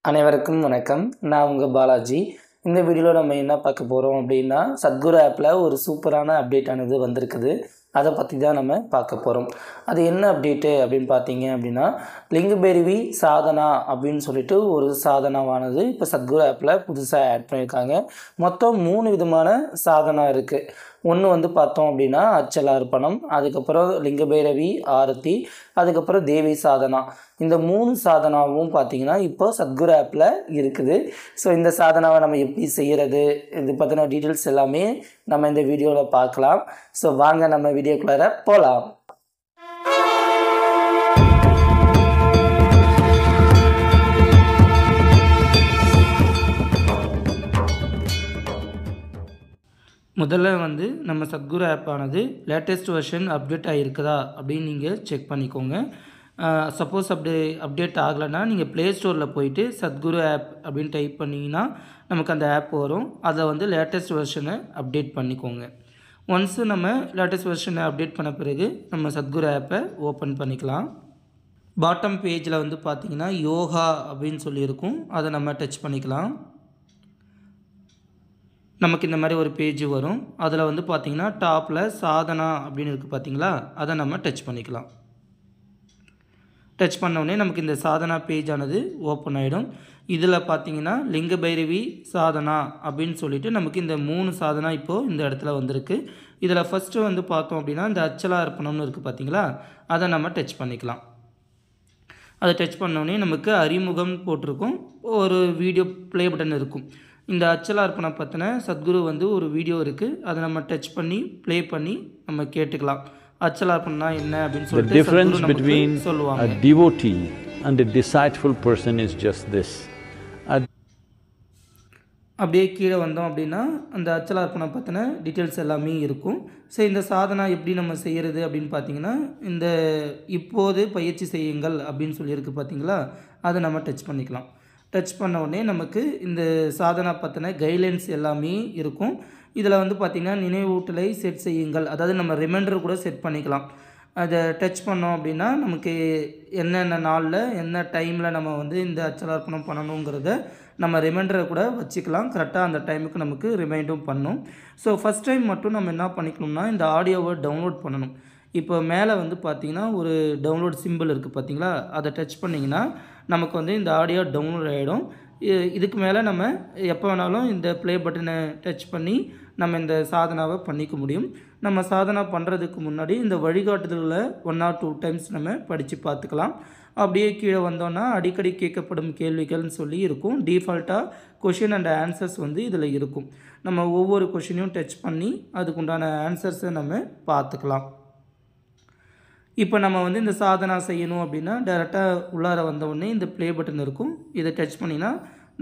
அனைவருக்கும் வணக்கம். நான் உங்கள் பாலாஜி. இந்த வீடியோவில் நம்ம என்ன பார்க்க போகிறோம் அப்படின்னா, சத்குரு ஆப்பில் ஒரு சூப்பரான அப்டேட் ஆனது வந்திருக்குது. அதை பற்றி தான் நம்ம பார்க்க போகிறோம். அது என்ன அப்டேட்டு அப்படின்னு பார்த்தீங்க அப்படின்னா, லிங்குபெருவி சாதனா அப்படின்னு சொல்லிட்டு ஒரு சாதனாவானது இப்போ சத்குரு ஆப்பில் புதுசாக ஆட் பண்ணியிருக்காங்க. மொத்தம் 3 விதமான சாதனா இருக்குது. ஒன்று வந்து பார்த்தோம் அப்படின்னா அச்சல அர்ப்பணம், அதுக்கப்புறம் லிங்கபைரவி ஆரத்தி, அதுக்கப்புறம் தேவி சாதனா. இந்த 3 சாதனாவும் பார்த்திங்கன்னா இப்போ சத்குரு ஆப்பில் இருக்குது. ஸோ இந்த சாதனாவை நம்ம எப்படி செய்கிறது, இது பற்றின டீட்டெயில்ஸ் எல்லாமே நம்ம இந்த வீடியோவில் பார்க்கலாம். ஸோ வாங்க நம்ம வீடியோக்குள்ளார போகலாம். முதல்ல வந்து நம்ம சத்குரு ஆப்பானது லேட்டஸ்ட் வெர்ஷன் அப்டேட் ஆகிருக்குதா அப்படின்னு நீங்கள் செக் பண்ணிக்கோங்க. சப்போஸ் அப்டேட் ஆகலைன்னா நீங்கள் ப்ளே ஸ்டோரில் போயிட்டு சத்குரு ஆப் அப்படின்னு டைப் பண்ணிங்கன்னா நமக்கு அந்த ஆப் வரும். அதை வந்து லேட்டஸ்ட் வெர்ஷனை அப்டேட் பண்ணிக்கோங்க. ஒன்ஸு நம்ம லேட்டஸ்ட் வெர்ஷனை அப்டேட் பண்ண பிறகு நம்ம சத்குரு ஆப்பை ஓப்பன் பண்ணிக்கலாம். பாட்டம் பேஜில் வந்து பார்த்திங்கன்னா யோகா அப்படின்னு சொல்லியிருக்கும், அதை நம்ம டச் பண்ணிக்கலாம். நமக்கு இந்த மாதிரி ஒரு பேஜ் வரும். அதில் வந்து பார்த்திங்கன்னா டாப்பில் சாதனா அப்படின்னு இருக்குது பார்த்தீங்களா, அதை நம்ம டச் பண்ணிக்கலாம். டச் பண்ணோடனே நமக்கு இந்த சாதனா பேஜ் ஆனது ஓப்பன் ஆகிடும். இதில் பார்த்திங்கன்னா லிங்கபைரவி சாதனா அப்படின்னு சொல்லிட்டு நமக்கு இந்த 3 சாதனா இப்போது இந்த இடத்துல வந்திருக்கு. இதில் ஃபஸ்ட்டு வந்து பார்த்தோம் அப்படின்னா இந்த அச்சலா அர்ப்பணம்னு இருக்குது பார்த்தீங்களா, அதை நம்ம டச் பண்ணிக்கலாம். அதை டச் பண்ணோடனே நமக்கு அறிமுகம் போட்டிருக்கும், ஒரு வீடியோ ப்ளே பட்டன் இருக்கும். இந்த அச்சலா அர்ப்பணம் பற்றின சத்குரு வந்து ஒரு வீடியோ இருக்குது, அதை நம்ம டச் பண்ணி ப்ளே பண்ணி நம்ம கேட்டுக்கலாம். அச்சலா அர்ப்பணம்னா என்ன அப்படின்னு சொல்லிட்டு The difference between a devotee and a deceitful person is just this. அப்படியே கீழே வந்தோம் அப்படின்னா அந்த அச்சலா அர்ப்பணம் பற்றின டீட்டெயில்ஸ் எல்லாமே இருக்கும். ஸோ இந்த சாதனா எப்படி நம்ம செய்கிறது அப்படின்னு பார்த்தீங்கன்னா, இந்த இப்போது பயிற்சி செய்யுங்கள் அப்படின்னு சொல்லியிருக்கு பார்த்தீங்களா, அதை நம்ம டச் பண்ணிக்கலாம். டச் பண்ண உடனே நமக்கு இந்த சாதனா பற்றின கைட்லைன்ஸ் எல்லாமே இருக்கும். இதில் வந்து பார்த்திங்கன்னா நினைவூட்டலை செட் செய்யுங்கள், அதாவது நம்ம ரிமைண்டர் கூட செட் பண்ணிக்கலாம். அதை டச் பண்ணோம் அப்படின்னா நமக்கு என்னென்ன நாளில் என்ன டைமில் நம்ம வந்து இந்த அச்சலார்ப்பணம் பண்ணணுங்கிறத நம்ம ரிமைண்டரை கூட வச்சுக்கலாம். கரெக்டாக அந்த டைமுக்கு நமக்கு ரிமைண்டும் பண்ணணும். ஸோ ஃபஸ்ட் டைம் மட்டும் நம்ம என்ன பண்ணிக்கணும்னா இந்த ஆடியோவை டவுன்லோட் பண்ணணும். இப்போ மேலே வந்து பார்த்திங்கன்னா ஒரு டவுன்லோட் சிம்பிள் இருக்குது பார்த்தீங்களா, அதை டச் பண்ணிங்கன்னா நமக்கு வந்து இந்த ஆடியோ டவுன்லோட் ஆகிடும். இதுக்கு மேலே நம்ம எப்போ வேணாலும் இந்த ப்ளே பட்டனை டச் பண்ணி நம்ம இந்த சாதனாவை பண்ணிக்க முடியும். நம்ம சாதனா பண்ணுறதுக்கு முன்னாடி இந்த வழிகாட்டுதல்களை 1 or 2 டைம்ஸ் நம்ம படித்து பார்த்துக்கலாம். அப்படியே கீழே வந்தோன்னா அடிக்கடி கேட்கப்படும் கேள்விகள்னு சொல்லி இருக்கும். டிஃபால்ட்டாக கொஷின் அண்ட் ஆன்சர்ஸ் வந்து இதில் இருக்கும். நம்ம ஒவ்வொரு கொஷினையும் டச் பண்ணி அதுக்குண்டான ஆன்சர்ஸை நம்ம பார்த்துக்கலாம். இப்போ நம்ம வந்து இந்த சாதனா செய்யணும் அப்படின்னா டேரெக்டாக உள்ளார வந்தவுடனே இந்த ப்ளே பட்டன் இருக்கும், இதை டச் பண்ணினா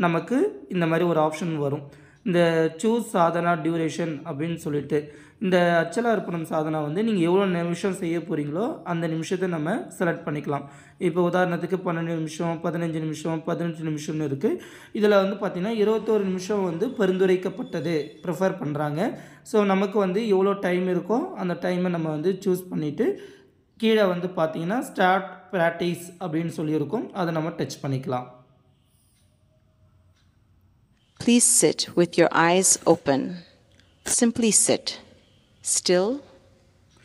நமக்கு இந்த மாதிரி ஒரு ஆப்ஷன் வரும். இந்த சூஸ் சாதனா டியூரேஷன் அப்படின்னு சொல்லிட்டு இந்த அச்சலா அர்ப்பணம் சாதனா வந்து நீங்கள் எவ்வளோ நிமிஷம் செய்ய போகிறீங்களோ அந்த நிமிஷத்தை நம்ம செலக்ட் பண்ணிக்கலாம். இப்போ உதாரணத்துக்கு 12 நிமிஷம், 15 நிமிஷம், 18 நிமிஷம்னு இருக்குது. இதில் வந்து பார்த்திங்கன்னா 21 நிமிஷம் வந்து பரிந்துரைக்கப்பட்டது ப்ரிஃபர் பண்ணுறாங்க. ஸோ நமக்கு வந்து எவ்வளோ டைம் இருக்கோ அந்த டைமை நம்ம வந்து சூஸ் பண்ணிவிட்டு கீழே வந்து பார்த்திங்கன்னா ஸ்டார்ட் ப்ராக்டிஸ் அப்படின்னு சொல்லியிருக்கும், அதை நம்ம டச் பண்ணிக்கலாம். Please sit with your eyes open. Simply sit, still,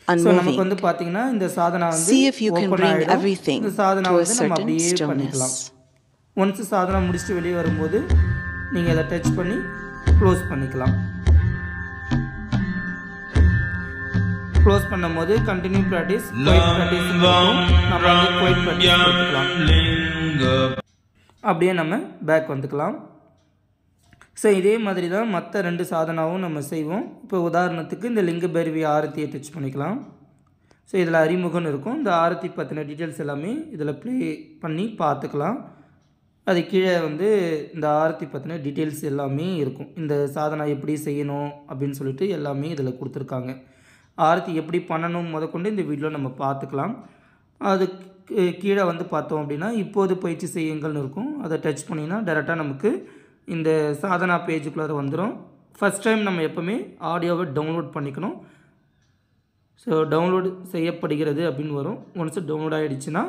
unmoving. நமக்கு வந்து பாத்தீங்கன்னா இந்த சாதனா வந்து See if you can bring everything இந்த சாதனா to a வந்து நம்ம certain அப்படியே பண்ணிக்கலாம். stillness. ஒன்ஸ் சாதனா முடிச்சுட்டு வெளியே வரும்போது நீங்கள் அதை டச் பண்ணி க்ளோஸ் பண்ணிக்கலாம். க்ளோஸ் பண்ணும்போது கண்டினியூ ப்ராக்டிஸ், குவைட் ப்ராக்டிஸ், நம்ம வந்து குவைட் ப்ராக்டிஸ் கொடுத்துக்கலாம். அப்படியே நம்ம பேக் வந்துக்கலாம். ஸோ இதே மாதிரி தான் மற்ற 2 சாதனாவும் நம்ம செய்வோம். இப்போ உதாரணத்துக்கு இந்த லிங்கபைரவி ஆரத்தியை டச் பண்ணிக்கலாம். ஸோ இதில் அறிமுகம் இருக்கும், இந்த ஆரத்தி பற்றின டீட்டெயில்ஸ் எல்லாமே இதில் ப்ளே பண்ணி பார்த்துக்கலாம். அது கீழே வந்து இந்த ஆரத்தி பற்றின டீட்டெயில்ஸ் எல்லாமே இருக்கும். இந்த சாதனா எப்படி செய்யணும் அப்படின்னு சொல்லிட்டு எல்லாமே இதில் கொடுத்துருக்காங்க. ஆரத்தி எப்படி பண்ணணும் முதற்கொண்டு இந்த வீடியோவில் நம்ம பார்த்துக்கலாம். அதுக்கு கீழே வந்து பார்த்தோம் அப்படின்னா இப்போது பயிற்சி செய்யுங்கள்னு இருக்கும், அதை டச் பண்ணிங்கன்னா டேரெக்டாக நமக்கு இந்த சாதனா பேஜுக்குள்ளே வந்துடும். ஃபஸ்ட் டைம் நம்ம எப்போவுமே ஆடியோவை டவுன்லோட் பண்ணிக்கணும். ஸோ டவுன்லோடு செய்யப்படுகிறது அப்படின்னு வரும். ஒன்ஸ் டவுன்லோட் ஆகிடுச்சுன்னா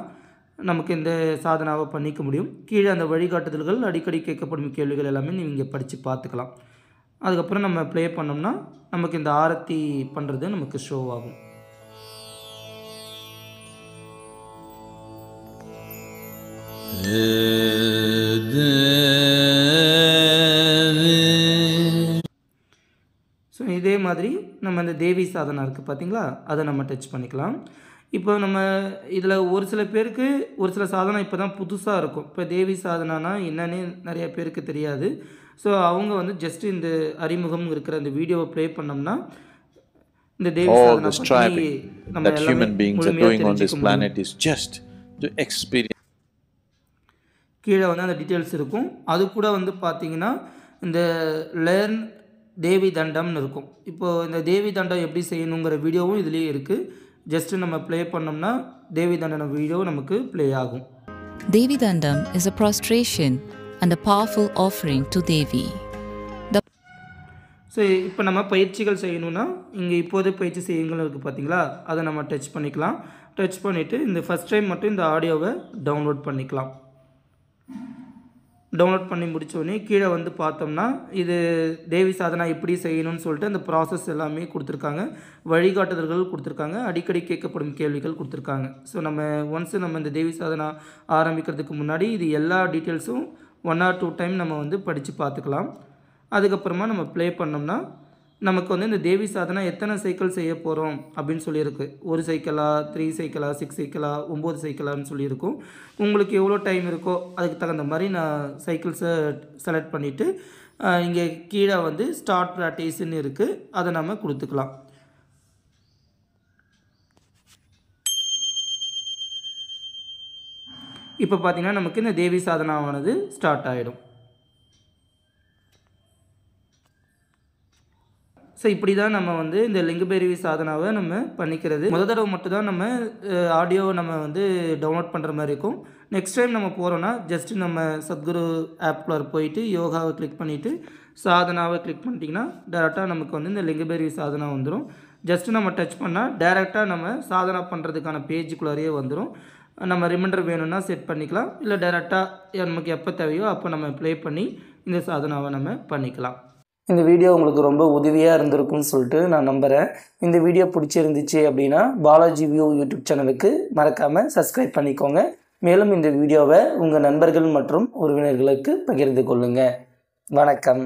நமக்கு இந்த சாதனாவை பண்ணிக்க முடியும். கீழே அந்த வழிகாட்டுதல்கள், அடிக்கடி கேட்கப்படும் கேள்விகள் எல்லாமே நீங்கள் படித்து பார்த்துக்கலாம். அதுக்கப்புறம் நம்ம ப்ளே பண்ணோம்னா நமக்கு இந்த ஆரத்தி பண்ணுறது நமக்கு ஷோ ஆகும். ஸோ இதே மாதிரி நம்ம இந்த தேவி சாதனா இருக்குது பார்த்தீங்களா, அதை நம்ம டச் பண்ணிக்கலாம். இப்போ நம்ம இதில் ஒரு சில பேருக்கு ஒரு சில சாதனா இப்போ தான் புதுசாக இருக்கும். இப்போ தேவி சாதனானா என்னன்னே நிறைய பேருக்கு தெரியாது. ஸோ அவங்க வந்து ஜஸ்ட் இந்த அறிமுகம் இருக்கிற அந்த வீடியோவை ப்ளே பண்ணோம்னா இந்த தேவி சாதனா பற்றி நம்ம எல்லாமே முழுமையாக தெரிஞ்சுக்க முடியும். கீழே வந்து அந்த டீட்டெயில்ஸ் இருக்கும். அது கூட வந்து பார்த்திங்கன்னா இந்த லேர்ன் தேவி தண்டம்னு இருக்கும். இப்போது இந்த தேவி தண்டம் எப்படி செய்யணுங்கிற வீடியோவும் இதுலேயே இருக்குது. ஜஸ்ட்டு நம்ம ப்ளே பண்ணோம்னா தேவி தண்டன வீடியோ நமக்கு ப்ளே ஆகும். Devi Dandam is a prostration and a powerful offering to Devi. So இப்போ நம்ம பயிற்சிகள் செய்யணுன்னா இங்கே இப்போது பயிற்சி செய்யுங்கள் இருக்குது பார்த்தீங்களா, அதை நம்ம டச் பண்ணிக்கலாம். டச் பண்ணிவிட்டு இந்த ஃபஸ்ட் டைம் மட்டும் இந்த ஆடியோவை டவுன்லோட் பண்ணிக்கலாம். டவுன்லோட் பண்ணி முடித்தோடனே கீழே வந்து பார்த்தோம்னா இது தேவி சாதனா எப்படி செய்யணும்னு சொல்லிட்டு அந்த ப்ராசஸ் எல்லாமே கொடுத்துருக்காங்க, வழிகாட்டுதல்கள் கொடுத்துருக்காங்க, அடிக்கடி கேட்கப்படும் கேள்விகள் கொடுத்துருக்காங்க. ஸோ நம்ம ஒன்ஸு நம்ம இந்த தேவி சாதனா ஆரம்பிக்கிறதுக்கு முன்னாடி இது எல்லா டீட்டெயில்ஸும் 1 or 2 டைம் நம்ம வந்து படித்து பார்த்துக்கலாம். அதுக்கப்புறமா நம்ம ப்ளே பண்ணோம்னா நமக்கு வந்து இந்த தேவி சாதனா எத்தனை சைக்கிள் செய்ய போகிறோம் அப்படின்னு சொல்லியிருக்கு. 1 சைக்கிளா, 3 சைக்கிளா, 6 சைக்கிளா, 9 சைக்கிளான்னு சொல்லியிருக்கும். உங்களுக்கு எவ்வளோ டைம் இருக்கோ அதுக்கு தகுந்த மாதிரி நான் சைக்கிள்ஸை செலக்ட் பண்ணிவிட்டு இங்கே கீழே வந்து ஸ்டார்ட் ப்ராக்டிஸ்ன்னு இருக்குது, அதை நம்ம கொடுத்துக்கலாம். இப்போ பார்த்திங்கன்னா நமக்கு இந்த தேவி சாதனாவானது ஸ்டார்ட் ஆகிடும். ஸோ இப்படி தான் நம்ம வந்து இந்த லிங்கபைரவி சாதனாவை நம்ம பண்ணிக்கிறது. முதல் தடவை மட்டும் தான் நம்ம ஆடியோவை நம்ம வந்து டவுன்லோட் பண்ணுற மாதிரி இருக்கும். நெக்ஸ்ட் டைம் நம்ம போகிறோன்னா ஜஸ்ட்டு நம்ம சத்குரு ஆப்குள்ளே போயிட்டு யோகாவை கிளிக் பண்ணிவிட்டு சாதனாவை கிளிக் பண்ணிட்டிங்கன்னா டேரெக்டாக நமக்கு வந்து இந்த லிங்கபைரவி சாதனா வந்துடும். ஜஸ்ட்டு நம்ம டச் பண்ணால் டேரெக்டாக நம்ம சாதனா பண்ணுறதுக்கான பேஜுக்குள்ளாரையே வந்துடும். நம்ம ரிமைண்டர் வேணும்னா செட் பண்ணிக்கலாம், இல்லை டேரெக்டாக நமக்கு எப்போ தேவையோ அப்போ நம்ம ப்ளே பண்ணி இந்த சாதனாவை நம்ம பண்ணிக்கலாம். இந்த வீடியோ உங்களுக்கு ரொம்ப உதவியாக இருந்திருக்கும்னு சொல்லிட்டு நான் நம்புகிறேன். இந்த வீடியோ பிடிச்சிருந்துச்சு அப்படின்னா பாலாஜி வியூ யூடியூப் சேனலுக்கு மறக்காமல் சப்ஸ்கிரைப் பண்ணிக்கோங்க. மேலும் இந்த வீடியோவை உங்கள் நண்பர்கள் மற்றும் உறவினர்களுக்கு பகிர்ந்து கொள்ளுங்கள். வணக்கம்.